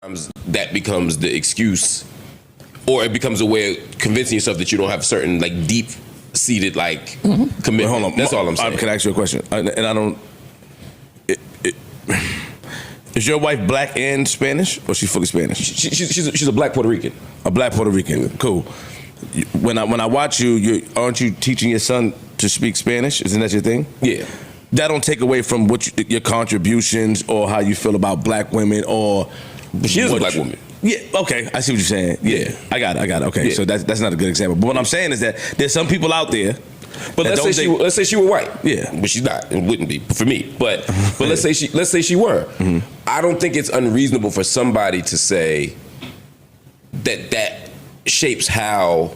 that becomes the excuse, or it becomes a way of convincing yourself that you don't have certain like deep seated like commitment. Hold on, That's all I'm saying. Can I ask you a question? And I don't. Is your wife black and Spanish, or she's fully Spanish? She's a black Puerto Rican. A black Puerto Rican. Cool. When I watch you, aren't you teaching your son to speak Spanish? Isn't that your thing? Yeah. That don't take away from your contributions or how you feel about black women or. But she is a black woman. Yeah, okay, I see what you're saying. Yeah, I got it. Okay, so that's not a good example. But what I'm saying is that there's some people out there. But let's say she were white. Yeah, but she's not. It wouldn't be for me. But let's say she were. Mm-hmm. I don't think it's unreasonable for somebody to say that shapes how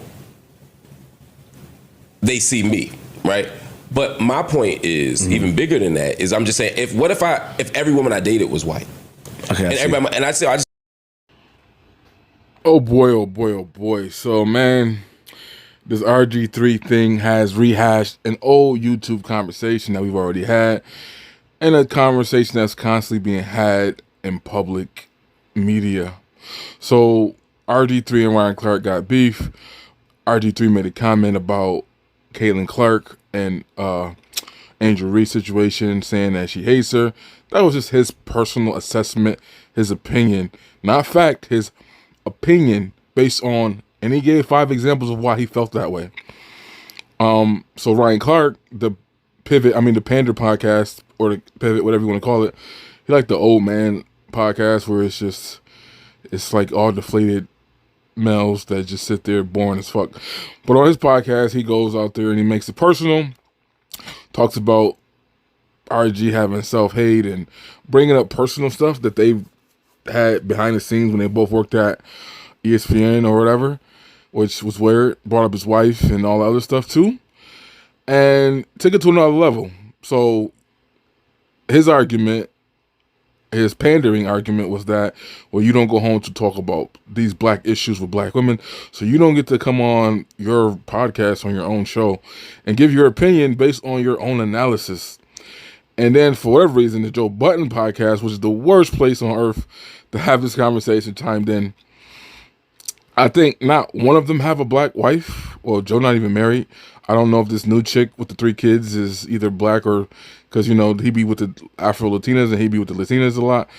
they see me, right? But my point is even bigger than that. Is I'm just saying if every woman I dated was white. Okay, and everybody, and I just. Oh boy, oh boy, oh boy. So man, this RG3 thing has rehashed an old YouTube conversation that we've already had, and a conversation that's constantly being had in public media. So RG3 and Ryan Clark got beef. RG3 made a comment about Caitlin Clark and Angel Reese situation, saying that she hates her. That was just his personal assessment, his opinion, not fact, his opinion based on, and he gave 5 examples of why he felt that way. So Ryan Clark, the Pander podcast, or the Pivot, whatever you want to call it, he liked the old man podcast where it's like all deflated males that just sit there boring as fuck. But on his podcast, he goes out there and he makes it personal, talks about RG having self-hate and bringing up personal stuff that they've had behind the scenes when they both worked at ESPN or whatever, which was weird. Brought up his wife and all the other stuff too, and took it to another level. So his pandering argument was that, well, you don't go home to talk about these black issues with black women, so you don't get to come on your podcast, on your own show, and give your opinion based on your own analysis. And then, for whatever reason, the Joe Budden podcast, which is the worst place on earth to have this conversation chimed in. I think not one of them have a black wife. Well, Joe not even married. I don't know if this new chick with the 3 kids is either black or, because, you know, he be with the Afro-Latinas and he be with the Latinas a lot.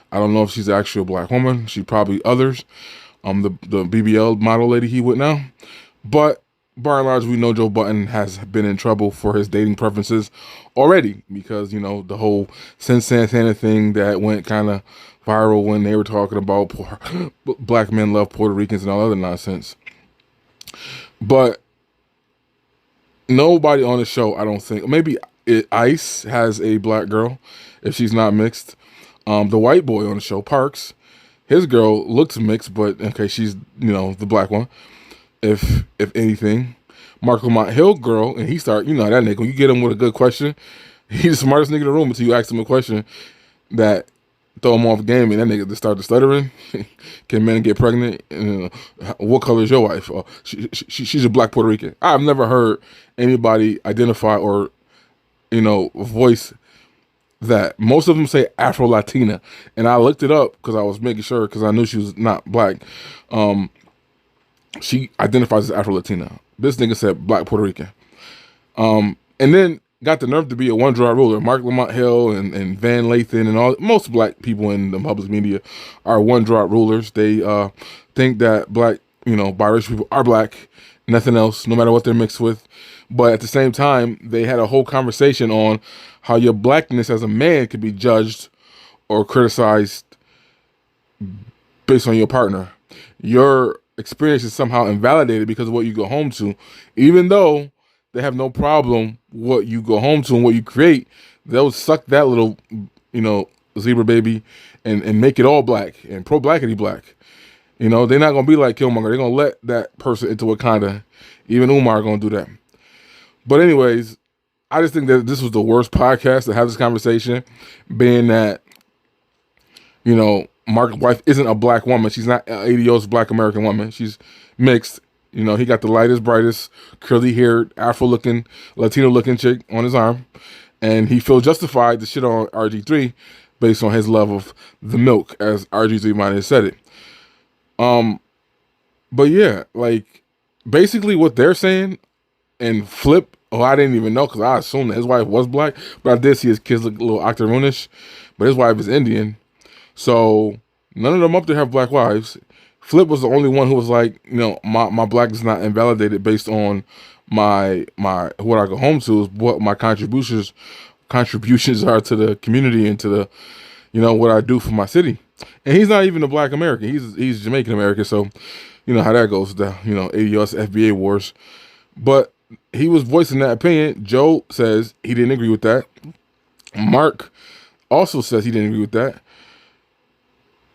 I don't know if she's actually a black woman. She probably others. The BBL model lady he with now. But by and large, we know Joe Budden has been in trouble for his dating preferences already because, you know, the whole Sin Santana thing that went kind of viral when they were talking about black men love Puerto Ricans and all other nonsense. But nobody on the show, I don't think, maybe Ice has a black girl if she's not mixed. The white boy on the show, Parks, his girl looks mixed, but okay, she's, you know, the black one. If anything, Mark Lamont Hill girl, and he start, you know, that nigga, when you get him with a good question, he's the smartest nigga in the room until you ask him a question that throw him off game, and that nigga just started stuttering. Can men get pregnant? And, what color is your wife? Oh, she's a black Puerto Rican. I've never heard anybody identify or, you know, voice that. Most of them say Afro-Latina, and I looked it up because I was making sure, because I knew she was not black. She identifies as Afro-Latina. This nigga said black Puerto Rican. And then got the nerve to be a one-drop ruler. Mark Lamont Hill and Van Lathan and all, most black people in the public media are one-drop rulers. They think that black, you know, biracial people are black, nothing else, no matter what they're mixed with. But at the same time, they had a whole conversation on how your blackness as a man could be judged or criticized based on your partner. Your experience is somehow invalidated because of what you go home to, even though they have no problem what you go home to and what you create. They'll suck that little, you know, zebra baby and make it all black and pro-blackity black. You know, they're not going to be like Killmonger. They're going to let that person into Wakanda. Even Umar going to do that. But anyways, I just think that this was the worst podcast to have this conversation, being that, you know, Mark's wife isn't a black woman. She's not an ADO's black American woman. She's mixed. You know, he got the lightest, brightest, curly-haired, Afro-looking, Latino-looking chick on his arm. And he feels justified to shit on RG3 based on his love of the milk, as RG3 might have said it. But yeah, like basically what they're saying, and Flip, I didn't even know because I assumed that his wife was black, but I did see his kids look a little octoroonish, but his wife is Indian. So none of them up there have black wives. Flip was the only one who was like, my black is not invalidated based on my what I go home to, is what my contributions are to the community and to the, what I do for my city. And he's not even a black American. He's Jamaican American. So you know how that goes down, ADOS FBA wars. But he was voicing that opinion. Joe says he didn't agree with that. Mark also says he didn't agree with that.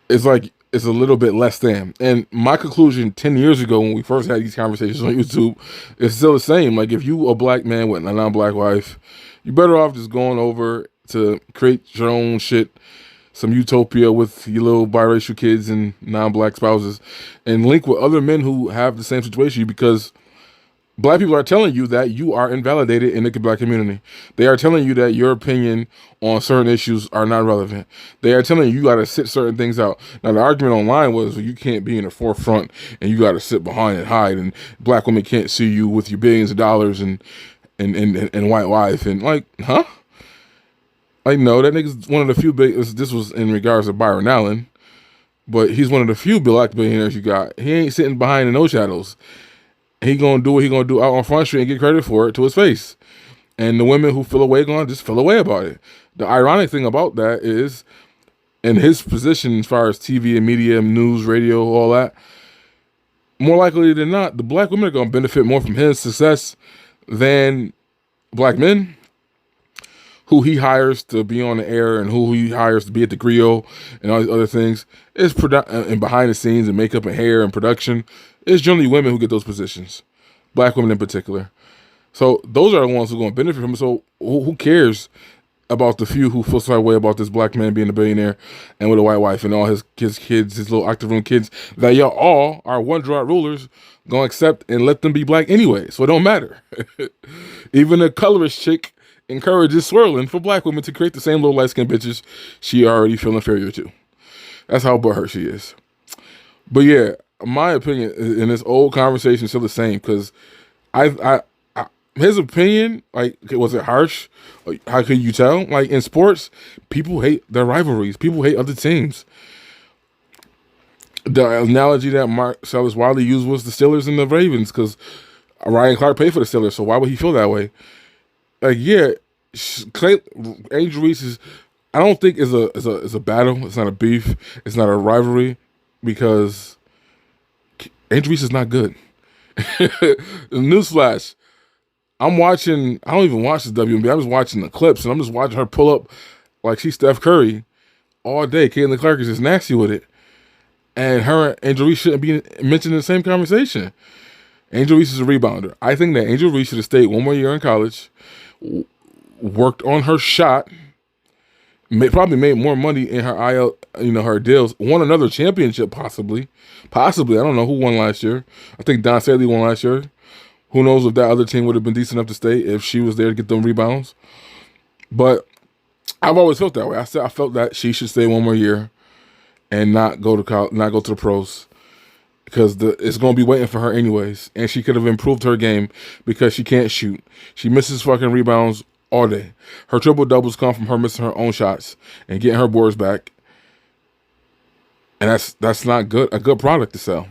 It's like, it's a little bit less than. And my conclusion 10 years ago when we first had these conversations on YouTube is still the same. Like, if you a black man with a non-black wife, you're better off just going over to create your own shit, some utopia with your little biracial kids and non-black spouses, and link with other men who have the same situation, because black people are telling you that you are invalidated in the black community. They are telling you that your opinion on certain issues are not relevant. They are telling you got to sit certain things out. Now, the argument online was, well, you can't be in the forefront and you got to sit behind and hide, and black women can't see you with your billions of dollars and white wife. And like, huh? Like, no, that nigga's one of the few big, this was in regards to Byron Allen, but he's one of the few black billionaires you got. He ain't sitting behind in no shadows. He gonna do what he gonna do out on Front Street and get credit for it to his face. And the women who feel away gonna just feel away about it. The ironic thing about that is, in his position as far as TV and media, news, radio, all that, more likely than not, the black women are gonna benefit more from his success than black men who he hires to be on the air and who he hires to be at the grill and all these other things. It's and behind the scenes and makeup and hair and production. It's generally women who get those positions, black women in particular. So those are the ones who are going to benefit from it. So who cares about the few who feel some way about this black man being a billionaire and with a white wife and all his kids, his little octoroon kids, that y'all all are one drop rulers going to accept and let them be black anyway. So it don't matter. Even a colorist chick encourages swirling for black women to create the same little light-skinned bitches she already feel inferior to. That's how butthurt she is. But yeah, my opinion in this old conversation is still the same, because his opinion, like, was it harsh? Like, how could you tell? Like, in sports, people hate their rivalries. People hate other teams. The analogy that Mark Salis Wiley used was the Steelers and the Ravens, because Ryan Clark paid for the Steelers, so why would he feel that way? Like, yeah, Angel Reese is, I don't think is a battle. It's not a beef. It's not a rivalry, because Angel Reese is not good. Newsflash. I don't even watch the WNBA. I'm just watching the clips, and I'm just watching her pull up like she's Steph Curry all day. Caitlin Clark is just nasty with it. And her and Angel Reese shouldn't be mentioned in the same conversation. Angel Reese is a rebounder. I think that Angel Reese should have stayed one more year in college, worked on her shot, probably made more money in her IL, her deals, won another championship possibly. I don't know who won last year. I think Don Saley won last year. Who knows if that other team would have been decent enough to stay if she was there to get them rebounds. But I've always felt that way. I felt that she should stay one more year and not go to college, not go to the pros, because it's going to be waiting for her anyways. And she could have improved her game because she can't shoot. She misses fucking rebounds all day. Her triple doubles come from her missing her own shots and getting her boards back. And that's not good. A good product to sell.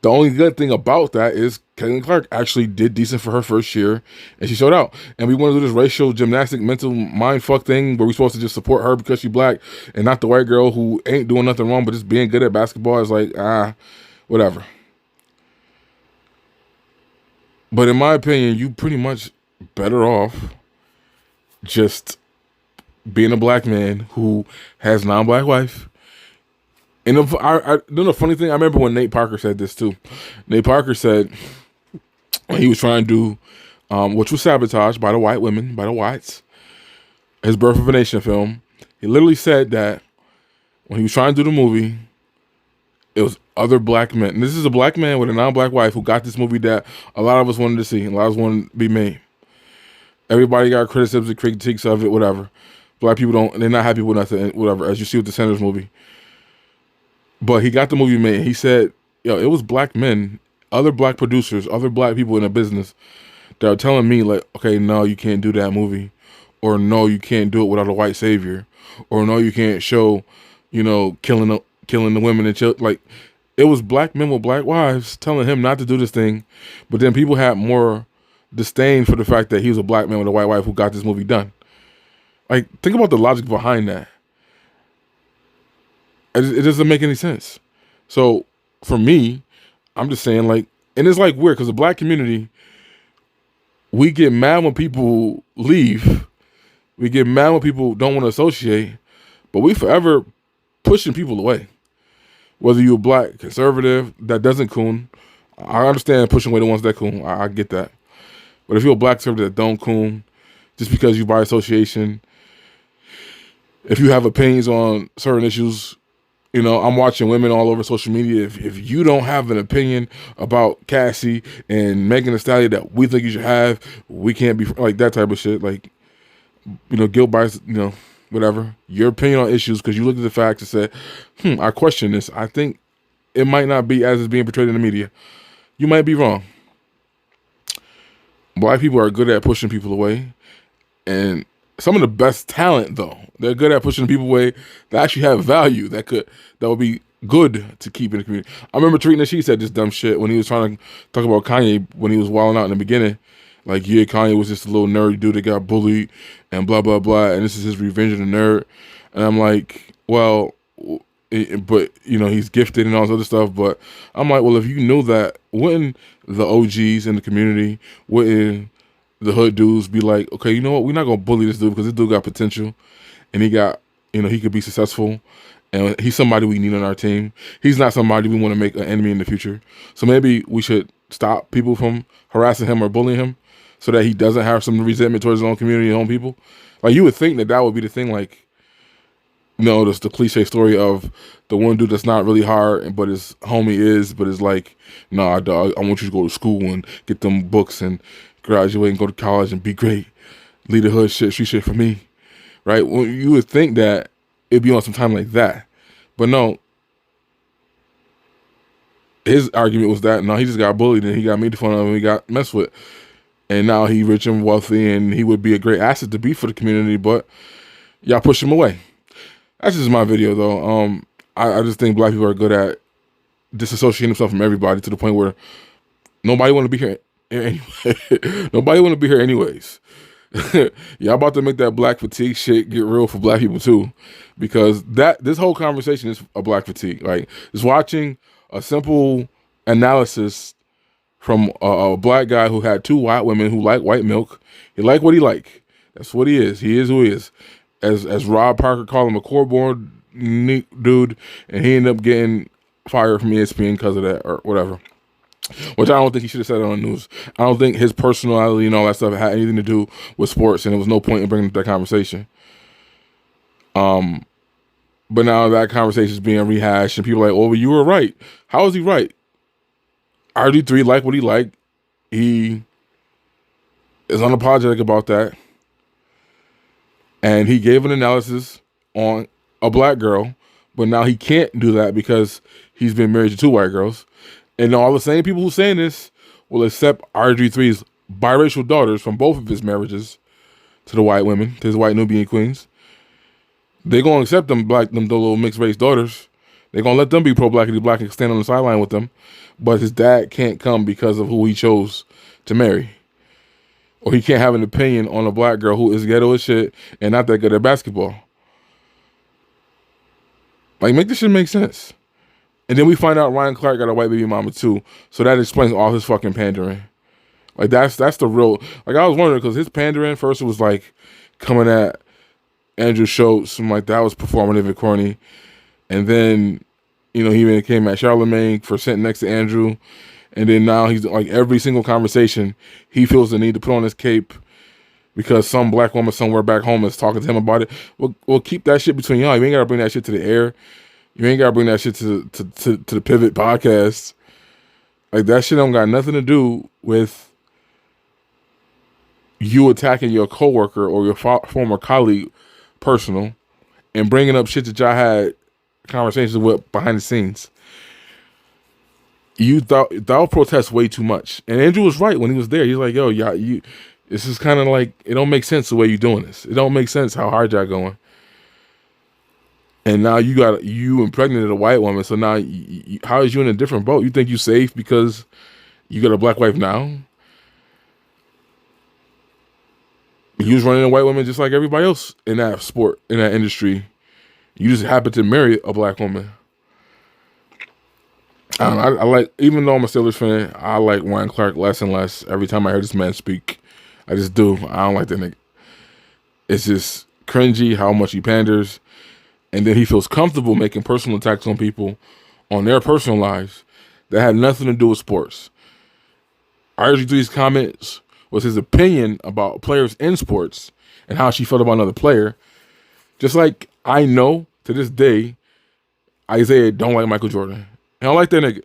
The only good thing about that is Caitlin Clark actually did decent for her first year, and she showed out. And we want to do this racial gymnastic mental mind fuck thing where we're supposed to just support her because she's black and not the white girl who ain't doing nothing wrong but just being good at basketball. Is like, whatever. But in my opinion, you pretty much better off just being a black man who has a non-black wife. And the funny thing, I remember when Nate Parker said this too. Nate Parker said when he was trying to do, which was sabotaged by the white women, by the whites, his Birth of a Nation film, he literally said that when he was trying to do the movie, it was other black men. And this is a black man with a non-black wife who got this movie that a lot of us wanted to see, a lot of us wanted to be made. Everybody got criticisms and critiques of it, whatever. Black people don't. They're not happy with nothing. Whatever. As you see with the Sanders movie. But he got the movie made. He said, "Yo, it was black men, other black producers, other black people in the business that are telling me like, okay, no, you can't do that movie, or no, you can't do it without a white savior, or no, you can't show, killing the women and children. Like, it was black men with black wives telling him not to do this thing, but then people had more disdain for the fact that he was a black man with a white wife who got this movie done. Like, think about the logic behind that. It doesn't make any sense. So for me, I'm just saying, like, and it's like weird because the black community, we get mad when people leave. We get mad when people don't want to associate, but we forever pushing people away. Whether you're black, conservative, that doesn't coon. I understand pushing away the ones that coon. I get that. But if you're a black conservative that don't coon, just because you by association, if you have opinions on certain issues, I'm watching women all over social media. If you don't have an opinion about Cassie and Megan Thee Stallion that we think you should have, we can't be like that type of shit. Like, guilt by, whatever. Your opinion on issues because you looked at the facts and said, I question this. I think it might not be as it's being portrayed in the media. You might be wrong. Black people are good at pushing people away. And some of the best talent, though, they're good at pushing people away that actually have value that would be good to keep in the community. I remember Tariq Nasheed said this dumb shit when he was trying to talk about Kanye when he was wilding out in the beginning. Like, yeah, Kanye was just a little nerdy dude that got bullied and blah, blah, blah, and this is his revenge of the nerd. And I'm like, well, but, he's gifted and all this other stuff. But I'm like, well, if you knew that, wouldn't the OGs in the community, wouldn't the hood dudes be like, okay, you know what? We're not going to bully this dude because this dude got potential and he got, he could be successful and he's somebody we need on our team. He's not somebody we want to make an enemy in the future. So maybe we should stop people from harassing him or bullying him so that he doesn't have some resentment towards his own community and own people. Like, you would think that would be the thing. Like, that's the cliche story of the one dude that's not really hard, but his homie is, but it's like, nah, dog, I want you to go to school and get them books and graduate and go to college and be great. Lead the hood shit, street shit for me. Right? Well, you would think that it'd be on some time like that. But no. His argument was that, no, he just got bullied and he got made fun of and he got messed with. And now he rich and wealthy and he would be a great asset to be for the community, but y'all push him away. That's just my video, though. I just think black people are good at disassociating themselves from everybody to the point where nobody want to be here anyway. Nobody want to be here anyways. Y'all about to make that black fatigue shit get real for black people too, because this whole conversation is a black fatigue. Like, just watching a simple analysis from a black guy who had two white women who like white milk. He like what he like. That's what he is. He is who he is. As Rob Parker called him, a core-born dude, and he ended up getting fired from ESPN because of that or whatever. Which I don't think he should have said it on the news. I don't think his personality and all that stuff had anything to do with sports, and there was no point in bringing up that conversation. But now that conversation is being rehashed, and people are like, "Oh, you were right." How is he right? rg3 liked what he liked. He is unapologetic about that. And he gave an analysis on a black girl, but now he can't do that because he's been married to two white girls. And all the same people who saying this will accept rg3's biracial daughters from both of his marriages to the white women, to his white Nubian queens. They're going to accept them little mixed race daughters. They're going to let them be pro-blackity black and stand on the sideline with them. But his dad can't come because of who he chose to marry. Or he can't have an opinion on a black girl who is ghetto as shit and not that good at basketball. Like, make this shit make sense. And then we find out Ryan Clark got a white baby mama too. So that explains all his fucking pandering. Like, that's the real... Like, I was wondering, because his pandering first was like coming at Andrew Schultz and like that was performative and corny. And then, he even came at Charlamagne for sitting next to Andrew. And then now he's like, every single conversation, he feels the need to put on his cape because some black woman somewhere back home is talking to him about it. Well, keep that shit between y'all. You ain't got to bring that shit to the air. You ain't got to bring that shit to the Pivot podcast. Like, that shit don't got nothing to do with you attacking your coworker or your former colleague personal and bringing up shit that y'all had conversations with behind the scenes. You thought protest way too much. And Andrew was right when he was there. He's like, yo, y'all, this is kind of like, it don't make sense the way you're doing this. It don't make sense how hard y'all going. And now you impregnated a white woman. So now how is you in a different boat? You think you safe because you got a black wife now? You was running a white woman just like everybody else in that sport, in that industry. You just happened to marry a black woman. I don't know, I like, even though I'm a Steelers fan, I like Ryan Clark less and less every time I hear this man speak. I just do. I don't like that nigga. It's just cringy how much he panders. And then he feels comfortable making personal attacks on people on their personal lives that had nothing to do with sports. rg3's comments was his opinion about players in sports and how she felt about another player. Just like I know to this day, Isaiah don't like Michael Jordan. I don't like that nigga.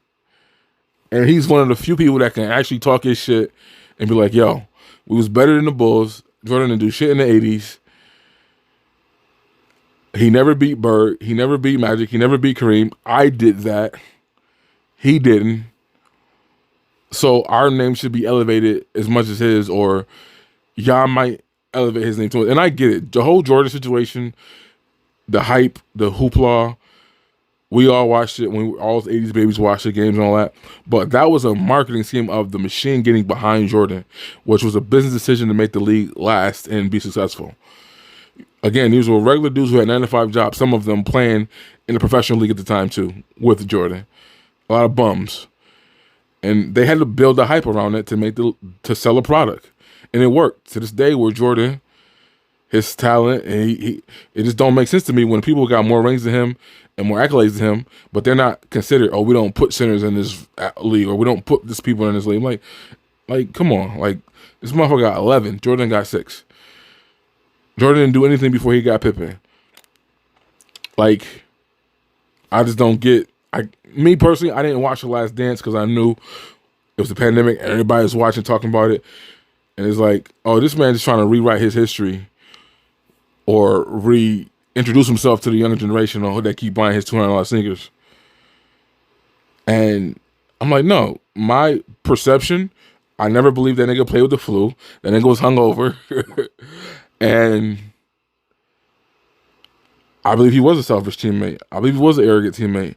And he's one of the few people that can actually talk his shit and be like, yo, we was better than the Bulls. Jordan didn't do shit in the 80s. He never beat Bird. He never beat Magic. He never beat Kareem. I did that. He didn't. So our name should be elevated as much as his, or y'all might elevate his name to it. And I get it. The whole Jordan situation, the hype, the hoopla, we all watched it when all the 80s babies watched the games and all that. But that was a marketing scheme of the machine getting behind Jordan, which was a business decision to make the league last and be successful. Again, these were regular dudes who had 9 to 5 jobs, some of them playing in the professional league at the time too, with Jordan. A lot of bums. And they had to build a hype around it to sell a product. And it worked. To this day, where Jordan, his talent, and it just don't make sense to me when people got more rings than him and more accolades than him, but they're not considered, oh, we don't put centers in this league, or we don't put this people in this league. Like, come on. Like, this motherfucker got 11. Jordan got 6. Jordan didn't do anything before he got Pippen. Like, I just don't get. Me personally, I didn't watch The Last Dance because I knew it was a pandemic and everybody was watching, talking about it. And it's like, oh, this man's just trying to rewrite his history or reintroduce himself to the younger generation or that keep buying his $200 sneakers. And I'm like, no, my perception, I never believed that nigga played with the flu. That nigga was hungover. And I believe he was a selfish teammate. I believe he was an arrogant teammate.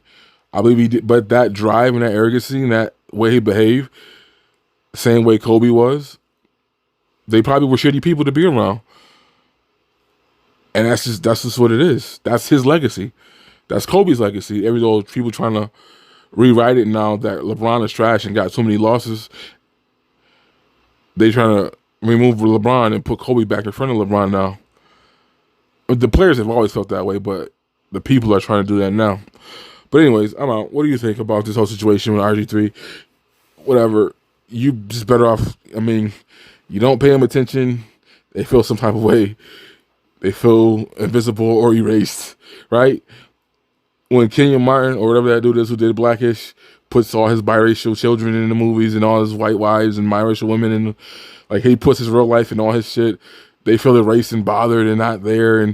I believe he did, but that drive and that arrogancy and that way he behaved, same way Kobe was, they probably were shitty people to be around. And that's just what it is. That's his legacy. That's Kobe's legacy. Every though people trying to rewrite it now that LeBron is trash and got so many losses, they trying to remove LeBron and put Kobe back in front of LeBron now. The players have always felt that way, but the people are trying to do that now. But anyways, I'm out. What do you think about this whole situation with rg3? Whatever. You just better off, I mean, you don't pay them attention. They feel some type of way. They feel invisible or erased, right? When Kenyon Martin or whatever that dude is who did Blackish puts all his biracial children in the movies and all his white wives and biracial women in, like, he puts his real life in all his shit, they feel erased and bothered and not there.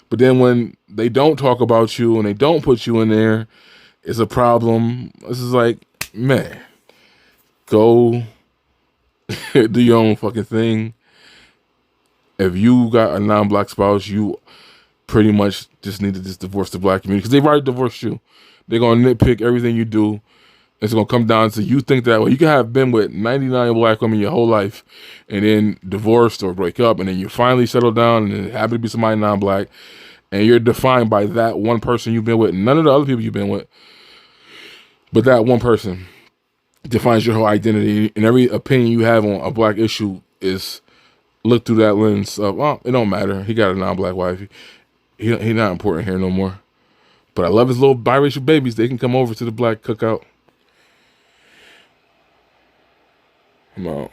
But then when they don't talk about you and they don't put you in there, it's a problem. This is like, man, go do your own fucking thing. If you got a non-black spouse, you pretty much just need to just divorce the black community because they've already divorced you. They're going to nitpick everything you do. It's going to come down to you think that way. You can have been with 99 black women your whole life and then divorced or break up, and then you finally settle down and it happen to be somebody non-black, and you're defined by that one person you've been with. None of the other people you've been with, but that one person defines your whole identity, and every opinion you have on a black issue is looked through that lens of, oh, it don't matter. He got a non-black wife. He not important here no more. But I love his little biracial babies. They can come over to the black cookout. I'm out.